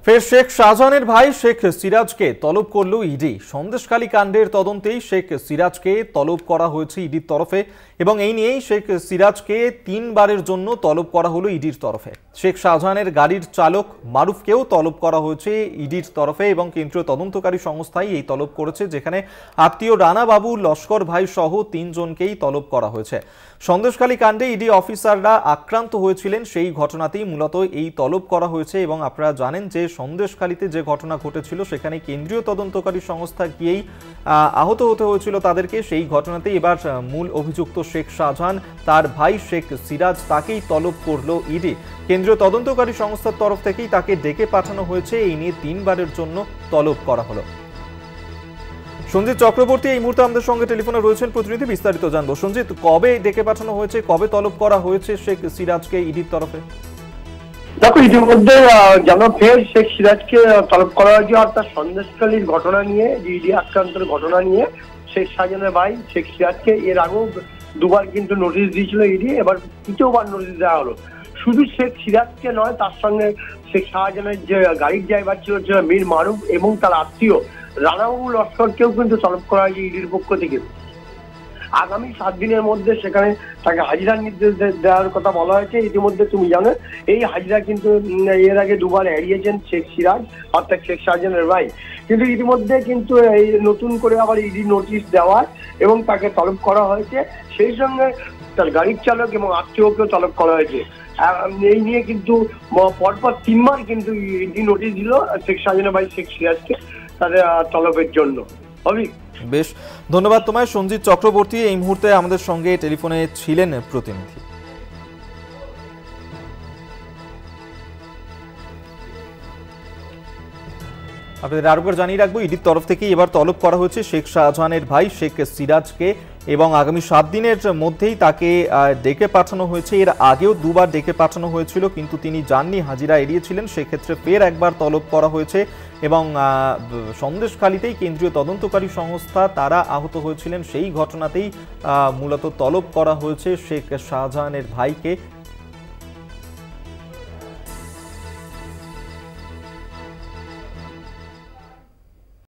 ফের শেখ শাহজাহানের ভাই শেখ সিরাজকে তলব করল ইডি। সন্দেশখালী কাণ্ডের তদন্তেই শেখ সিরাজকে তলব করা হয়েছে ইডির তরফে এবং এই নিয়েই শেখ সিরাজকে 3 বারের জন্য তলব করা হলো ইডির তরফে। শেখ শাহজাহানের গাড়ির চালক মারুফকেও তলব করা হয়েছে ইডির তরফে এবং কেন্দ্রীয় তদন্তকারী সংস্থাই এই তলব করেছে, যেখানে আত্মীয় রানা বাবু, লস্কর ভাই সহ 3 জনকেই তলব করা হয়েছে। সন্দেশখালী কাণ্ডে ইডি অফিসাররা আক্রান্ত হয়েছিলেন, সেই ঘটনাতেই মূলত এই তলব করা হয়েছে। এবং আপনারা জানেন যে সন্দেশখালীতে যে ঘটনা ঘটেছিল সেখানে কেন্দ্রীয় তদন্তকারী সংস্থা গিয়েই আহত হতে হয়েছিল তাদেরকে। সেই ঘটনাতেই এবার মূল অভিযুক্ত শেখ শাহজাহান, তার ভাই শেখ সিরাজ, তাকেই তলব করলো ইডি। কেন্দ্রীয় তদন্তকারী সংস্থার তরফ থেকেই তাকে ডেকে পাঠানো হয়েছে। এই নিয়ে 3 বারের জন্য তলব করা হলো। সঞ্জিত চক্রবর্তী এই মুহূর্তে আমাদের সঙ্গে টেলিফোনে রয়েছেন, প্রতিনিধি, বিস্তারিত জানবো। সঞ্জিত, কবে ডেকে পাঠানো হয়েছে, কবে তলব করা হয়েছে শেখ সিরাজকে ইডির তরফে? দেখো, ইতিমধ্যে যেমন ফের শেখ সিরাজকে তলব করা হয়েছে, অর্থাৎ সন্দেশখালীর ঘটনা নিয়ে, ইডি আক্রান্তের ঘটনা নিয়ে শেখ শাহজাহানের ভাই শেখ সিরাজকে এর আগেও 2 বার কিন্তু নোটিশ দিয়েছিল ইডি, এবার 3য়বার নোটিশ দেওয়া হলো। শুধু শেখ সিরাজকে নয়, তার সঙ্গে শেখ শাহজাহানের যে গাড়ির ড্রাইভার ছিল মীর মারুফ এবং তার আত্মীয় রানাবাবু লস্করকেও কিন্তু তলব করা হয়েছে ইডির পক্ষ থেকে। আগামী 7 দিনের মধ্যে সেখানে তাকে হাজিরার নির্দেশ দেওয়ার কথা বলা হয়েছে। ইতিমধ্যে তুমি জানো, এই হাজিরা কিন্তু এর আগে 2 বার এড়িয়েছেন শেখ সিরাজ, অর্থাৎ শেখ শাহজাহানের ভাই। কিন্তু ইতিমধ্যে কিন্তু এই নতুন করে আবার ইডি নোটিশ দেওয়া এবং তাকে তলব করা হয়েছে। সেই সঙ্গে তার গাড়ির চালক এবং আত্মীয়কেও তলব করা হয়েছে। এই নিয়ে কিন্তু পরপর 3 বার কিন্তু ইডি নোটিশ দিল শেখ শাহজাহানের ভাই শেখ সিরাজকে তাদের তলবের জন্য। বেশ, ধন্যবাদ তোমায় সঞ্জিত চক্রবর্তী। এই মুহূর্তে আমাদের সঙ্গে টেলিফোনে ছিলেন প্রতিনিধি। আপনাদের আরেকবার জানিয়ে রাখবো, ইডির তরফ থেকে এবার তলব করা হয়েছে শেখ শাহজাহানের ভাই শেখ সিরাজকে এবং আগামী 7 দিনের মধ্যেই তাকে ডেকে পাঠানো হয়েছে। এর আগেও 2 বার ডেকে পাঠানো হয়েছিল, কিন্তু তিনি যাননি, হাজিরা এড়িয়েছিলেন। সেক্ষেত্রে ফের একবার তলব করা হয়েছে এবং সন্দেশখালীতেই কেন্দ্রীয় তদন্তকারী সংস্থা তারা আহত হয়েছিলেন, সেই ঘটনাতেই মূলত তলব করা হয়েছে শেখ শাহজাহানের ভাইকে